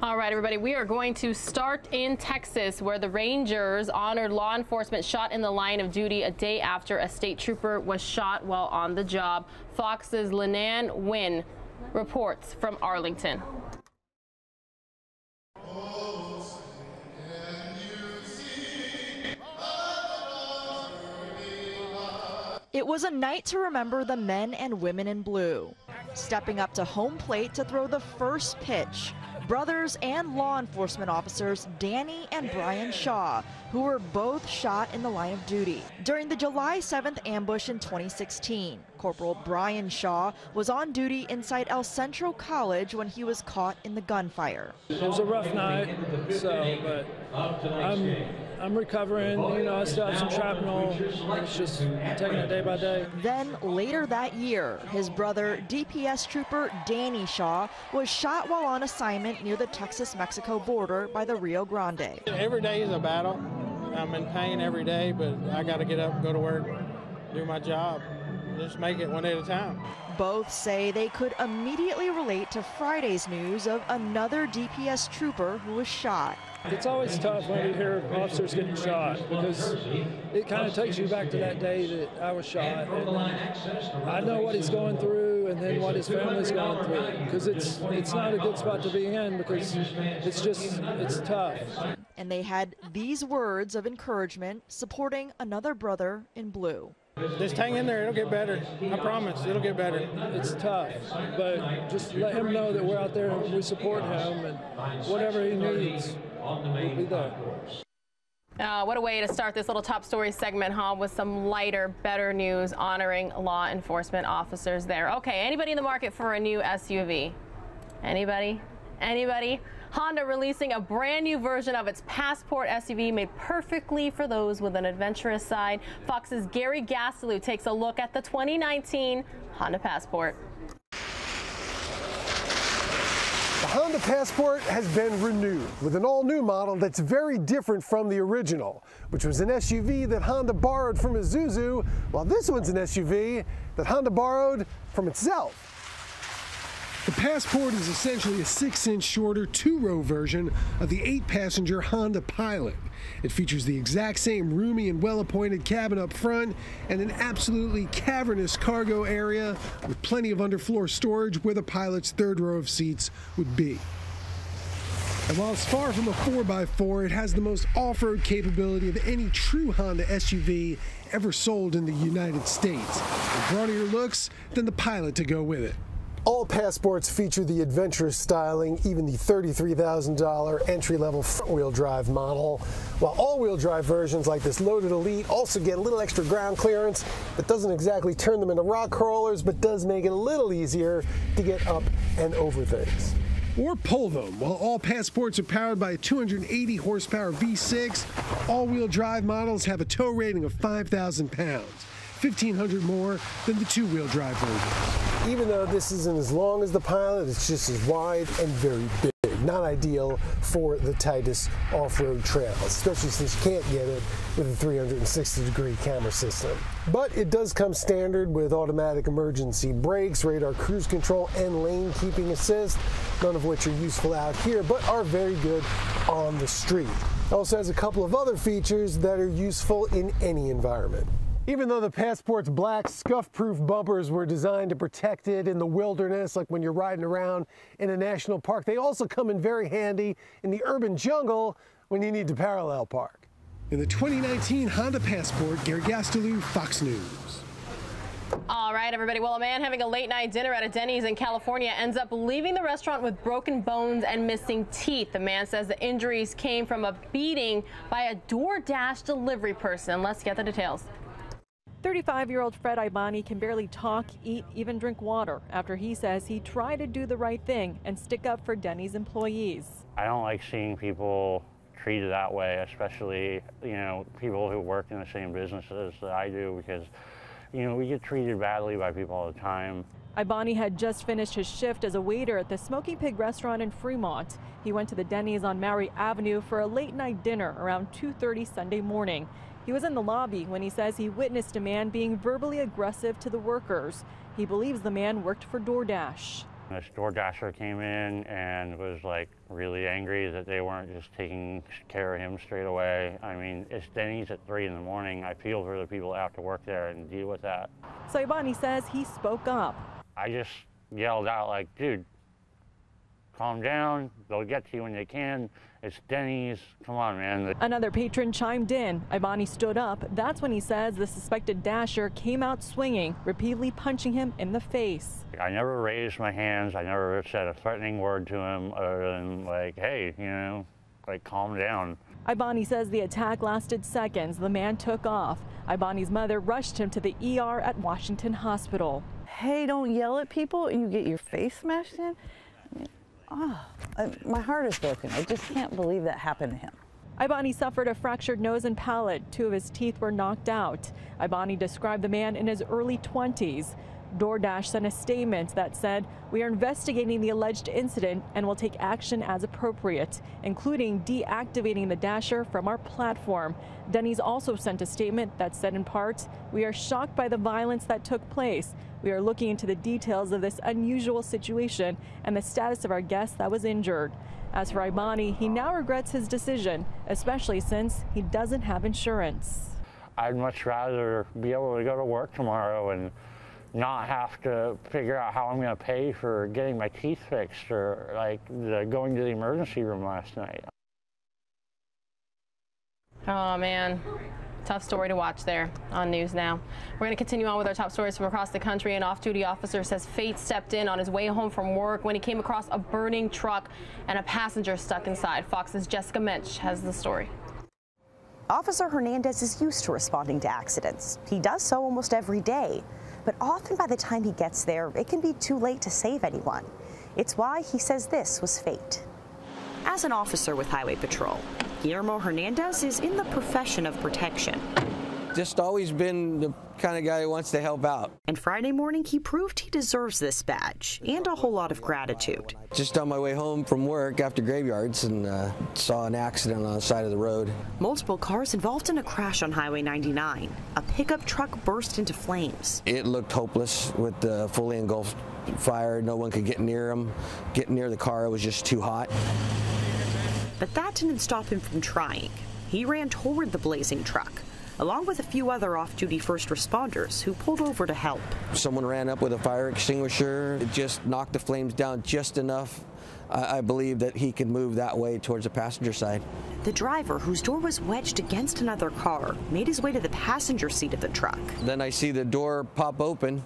All right, everybody, we are going to start in Texas, where the Rangers honored law enforcement shot in the line of duty a day after a state trooper was shot while on the job. Fox's Lenan Wynn reports from Arlington. It was a night to remember the men and women in blue. Stepping up to home plate to throw the first pitch, brothers and law enforcement officers Denny and Brian Shaw, who were both shot in the line of duty. During the July 7th ambush in 2016, Corporal Brian Shaw was on duty inside El Centro College when he was caught in the gunfire. It was a rough night, but I'm recovering. You know, I still have some shrapnel. It's just taking it day by day. Then later that year, his brother, DPS trooper Denny Shaw, was shot while on assignment near the Texas-Mexico border by the Rio Grande. Every day is a battle. I'm in pain every day, but I got to get up, go to work, do my job, just make it one day at a time. Both say they could immediately relate to Friday's news of another DPS trooper who was shot. It's always tough when we hear officers getting shot, because it kind of takes you back to that day that I was shot. And I know what he's going through and then what his family's going through, because it's not a good spot to be in, because it's tough. And they had these words of encouragement supporting another brother in blue. Just hang in there, it'll get better. I promise, it'll get better. It's tough, but just let him know that we're out there and we support him, and whatever he needs, we'll be there. What a way to start this little top story segment, huh? With some lighter, better news honoring law enforcement officers there. Okay, anybody in the market for a new SUV? Anybody? Anybody? Honda releasing a brand new version of its Passport SUV made perfectly for those with an adventurous side. Fox's Gary Gastilew takes a look at the 2019 Honda Passport. The Honda Passport has been renewed with an all-new model that's very different from the original, which was an SUV that Honda borrowed from Isuzu, while this one's an SUV that Honda borrowed from itself. The Passport is essentially a 6-inch shorter, 2-row version of the 8-passenger Honda Pilot. It features the exact same roomy and well-appointed cabin up front and an absolutely cavernous cargo area with plenty of underfloor storage where the Pilot's third row of seats would be. And while it's far from a 4x4, it has the most off-road capability of any true Honda SUV ever sold in the United States. And brawnier looks than the Pilot to go with it. All Passports feature the adventurous styling, even the $33,000 entry-level front-wheel drive model, while all-wheel drive versions like this Loaded Elite also get a little extra ground clearance that doesn't exactly turn them into rock crawlers, but does make it a little easier to get up and over things. Or pull them. While all Passports are powered by a 280 horsepower V6, all-wheel drive models have a tow rating of 5,000 pounds. 1,500 more than the two-wheel drive version. Even though this isn't as long as the Pilot, it's just as wide and very big. Not ideal for the tightest off-road trails, especially since you can't get it with a 360-degree camera system. But it does come standard with automatic emergency brakes, radar cruise control, and lane keeping assist, none of which are useful out here, but are very good on the street. It also has a couple of other features that are useful in any environment. Even though the Passport's black scuff-proof bumpers were designed to protect it in the wilderness, like when you're riding around in a national park, they also come in very handy in the urban jungle when you need to parallel park. In the 2019 Honda Passport, Gary Gastilew, Fox News. All right, everybody. Well, a man having a late-night dinner at a Denny's in California ends up leaving the restaurant with broken bones and missing teeth. The man says the injuries came from a beating by a DoorDash delivery person. Let's get the details. 35-year-old Fred Ibani can barely talk, eat, even drink water after he says he tried to do the right thing and stick up for Denny's employees. I don't like seeing people treated that way, especially, people who work in the same businesses that I do, because, we get treated badly by people all the time. Ibani had just finished his shift as a waiter at the Smoking Pig restaurant in Fremont. He went to the Denny's on Mary Avenue for a late-night dinner around 2:30 Sunday morning. He was in the lobby when he says he witnessed a man being verbally aggressive to the workers. He believes the man worked for DoorDash. This DoorDasher came in and was like really angry that they weren't just taking care of him straight away. I mean, it's Denny's at 3 in the morning. I feel for the people that have to work there and deal with that. Saibani says he spoke up. I just yelled out like, dude, calm down. They'll get to you when they can. It's Denny's. Come on, man. Another patron chimed in. Ibani stood up. That's when he says the suspected dasher came out swinging, repeatedly punching him in the face. I never raised my hands. I never said a threatening word to him other than like, hey, you know, like calm down. Ibani says the attack lasted seconds. The man took off. Ibani's mother rushed him to the ER at Washington Hospital. Hey, don't yell at people and you get your face smashed in. My heart is broken. I just can't believe that happened to him. Ibani suffered a fractured nose and palate. 2 of his teeth were knocked out. Ibani described the man in his early 20s. DoorDash sent a statement that said, "We are investigating the alleged incident and will take action as appropriate, including deactivating the dasher from our platform." Dennys also sent a statement that said in part, "We are shocked by the violence that took place. We are looking into the details of this unusual situation and the status of our guest that was injured." As for Ibani, he now regrets his decision, especially since he doesn't have insurance. I'd much rather be able to go to work tomorrow and not have to figure out how I'm going to pay for getting my teeth fixed or like going to the emergency room last night. Oh, man. Tough story to watch there on News Now. We're going to continue on with our top stories from across the country. An off-duty officer says fate stepped in on his way home from work when he came across a burning truck and a passenger stuck inside. Fox's Jessica Mensch has the story. Officer Hernandez is used to responding to accidents. He does so almost every day. But often by the time he gets there, it can be too late to save anyone. It's why he says this was fate. As an officer with Highway Patrol, Guillermo Hernandez is in the profession of protection. Just always been the kind of guy who wants to help out. And Friday morning, he proved he deserves this badge and a whole lot of gratitude. Just on my way home from work after graveyards and saw an accident on the side of the road. Multiple cars involved in a crash on Highway 99. A pickup truck burst into flames. It looked hopeless with the fully engulfed fire. No one could get near him. Getting near the car, it was just too hot. But that didn't stop him from trying. He ran toward the blazing truck, along with a few other off-duty first responders who pulled over to help. Someone ran up with a fire extinguisher. It just knocked the flames down just enough, I believe, that he could move that way towards the passenger side. The driver, whose door was wedged against another car, made his way to the passenger seat of the truck. Then I see the door pop open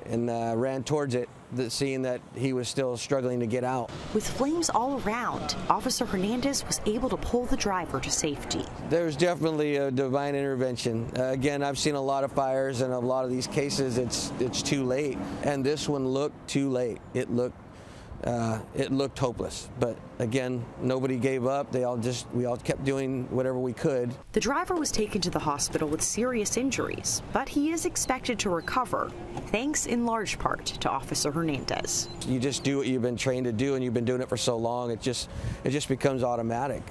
and ran towards it, seeing that he was still struggling to get out. With flames all around, Officer Hernandez was able to pull the driver to safety. There's definitely a divine intervention. Again, I've seen a lot of fires, and a lot of these cases, it's too late. And this one looked too late. It looked hopeless. But again, nobody gave up. We all kept doing whatever we could. The driver was taken to the hospital with serious injuries, but he is expected to recover, thanks in large part to Officer Hernandez. You just do what you've been trained to do, and you've been doing it for so long, it just becomes automatic.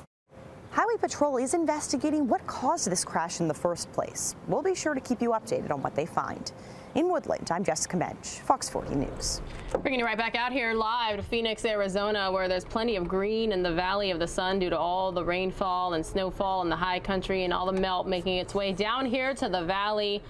Highway Patrol is investigating what caused this crash in the first place. We'll be sure to keep you updated on what they find. In Woodland, I'm Jessica Mensch, Fox 40 News. Bringing you right back out here live to Phoenix, Arizona, where there's plenty of green in the Valley of the Sun due to all the rainfall and snowfall in the high country and all the melt making its way down here to the valley.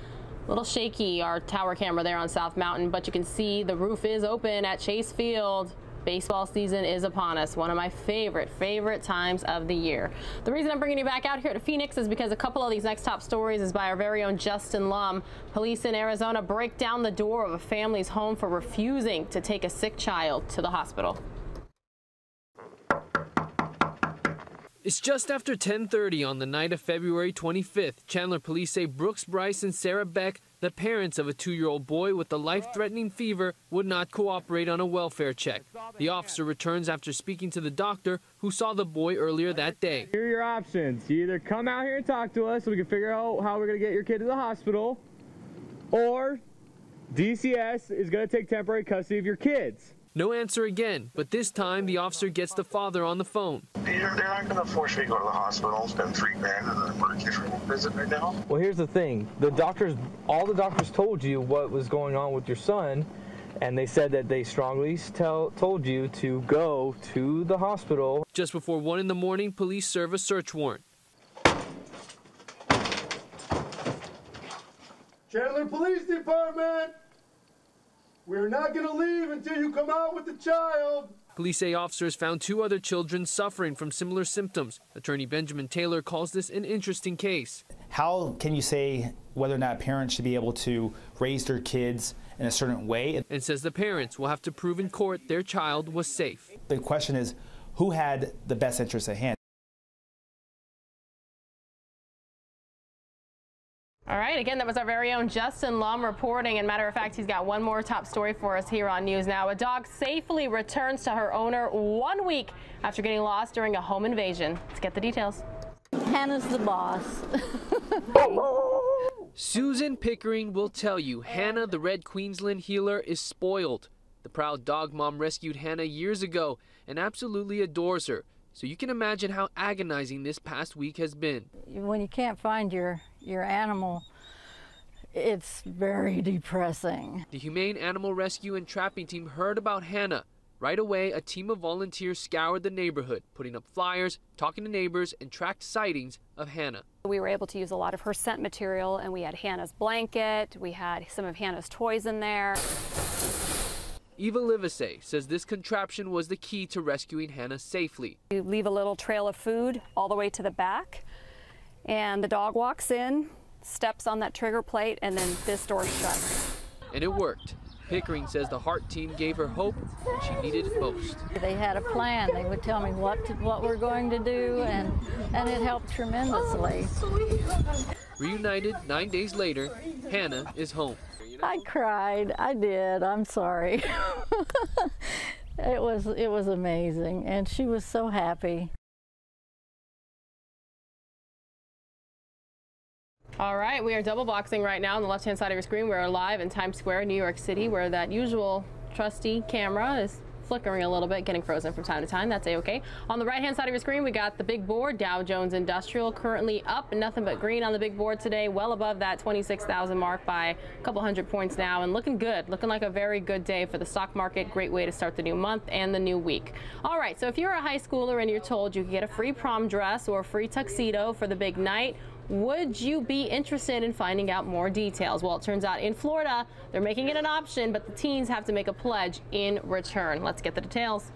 A little shaky, our tower camera there on South Mountain, but you can see the roof is open at Chase Field. Baseball season is upon us, one of my favorite times of the year. The reason I'm bringing you back out here to Phoenix is because a couple of these next top stories is by our very own Justin Lum. Police in Arizona break down the door of a family's home for refusing to take a sick child to the hospital. It's just after 10:30 on the night of February 25th. Chandler police say Brooks Bryce and Sarah Beck, the parents of a 2-year-old boy with a life-threatening fever, would not cooperate on a welfare check. The officer returns after speaking to the doctor who saw the boy earlier that day. Here are your options. You either come out here and talk to us so we can figure out how we're going to get your kid to the hospital, or DCS is going to take temporary custody of your kids. No answer again, but this time the officer gets the father on the phone. They're not going to force me to go to the hospital, spend $3,000 on an emergency room visit right now. Well, here's the thing. All the doctors told you what was going on with your son, and they said that they strongly told you to go to the hospital. Just before 1 in the morning, police serve a search warrant. Chandler Police Department, we're not going to leave until you come out with the child. Police say officers found 2 other children suffering from similar symptoms. Attorney Benjamin Taylor calls this an interesting case. How can you say whether or not parents should be able to raise their kids in a certain way? And says the parents will have to prove in court their child was safe. The question is, who had the best interests at hand? All right, again, that was our very own Justin Lum reporting. And matter of fact, he's got one more top story for us here on News Now. A dog safely returns to her owner 1 week after getting lost during a home invasion. Let's get the details. Hannah's the boss. Susan Pickering will tell you Hannah, the Red Queensland heeler, is spoiled. The proud dog mom rescued Hannah years ago and absolutely adores her. So you can imagine how agonizing this past week has been. When you can't find your animal, it's very depressing. The Humane Animal Rescue and Trapping Team heard about Hannah. Right away, a team of volunteers scoured the neighborhood, putting up flyers, talking to neighbors, and tracked sightings of Hannah. We were able to use a lot of her scent material, and we had Hannah's blanket, we had some of Hannah's toys in there. Eva Livesey says this contraption was the key to rescuing Hannah safely. You leave a little trail of food all the way to the back, and the dog walks in, steps on that trigger plate, and then this door shuts. And it worked. Pickering says the Heart team gave her hope when she needed it most. They had a plan. They would tell me what we're going to do, and it helped tremendously. Reunited 9 days later, Hannah is home. I cried. I did. I'm sorry. It was amazing, and she was so happy. All right, we are double boxing right now on the left-hand side of your screen. We're live in Times Square, New York City, where that usual trusty camera is flickering a little bit, getting frozen from time to time. That's a-okay. On the right-hand side of your screen, we got the big board. Dow Jones Industrial currently up, nothing but green on the big board today, well above that 26,000 mark by a couple hundred points now, and looking good, looking like a very good day for the stock market. Great way to start the new month and the new week. All right, so if you're a high schooler and you're told you can get a free prom dress or a free tuxedo for the big night, would you be interested in finding out more details? Well, it turns out in Florida, they're making it an option, but the teens have to make a pledge in return. Let's get the details.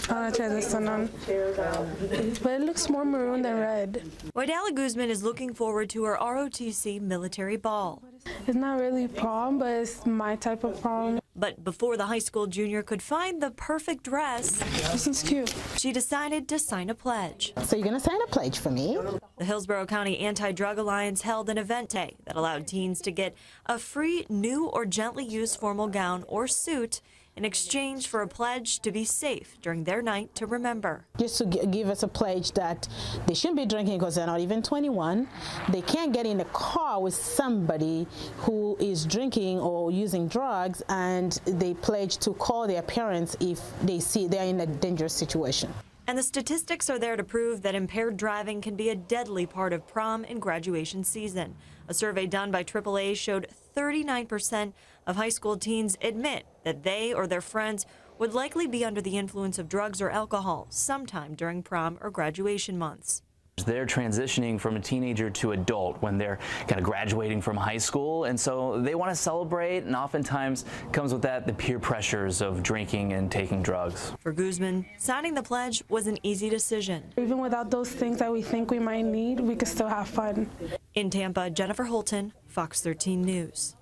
I want to try this one on, but it looks more maroon than red. Waidala Guzman is looking forward to her ROTC military ball. It's not really prom, but it's my type of prom. But before the high school junior could find the perfect dress, this is cute, she decided to sign a pledge. So you're going to sign a pledge for me? The Hillsborough County Anti-Drug Alliance held an event day that allowed teens to get a free new or gently used formal gown or suit in exchange for a pledge to be safe during their night to remember. Just to give us a pledge that they shouldn't be drinking because they're not even 21. They can't get in a car with somebody who is drinking or using drugs, and they pledge to call their parents if they see they're in a dangerous situation. And the statistics are there to prove that impaired driving can be a deadly part of prom and graduation season. A survey done by AAA showed 39% of high school teens admit that they or their friends would likely be under the influence of drugs or alcohol sometime during prom or graduation months. They're transitioning from a teenager to adult when they're kind of graduating from high school, and so they want to celebrate, and oftentimes comes with that the peer pressures of drinking and taking drugs. For Guzman, signing the pledge was an easy decision. Even without those things that we think we might need, we could still have fun. In Tampa, Jennifer Holton, Fox 13 News.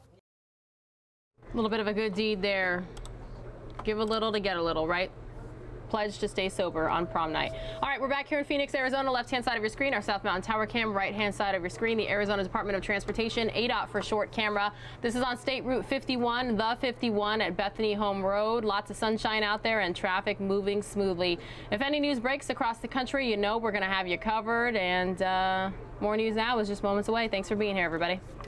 A little bit of a good deed there. Give a little to get a little, right? Pledge to stay sober on prom night. All right, we're back here in Phoenix, Arizona. Left-hand side of your screen, our South Mountain Tower cam. Right-hand side of your screen, the Arizona Department of Transportation, ADOT for short camera. This is on State Route 51, the 51 at Bethany Home Road. Lots of sunshine out there and traffic moving smoothly. If any news breaks across the country, you know we're going to have you covered. And more news now is just moments away. Thanks for being here, everybody.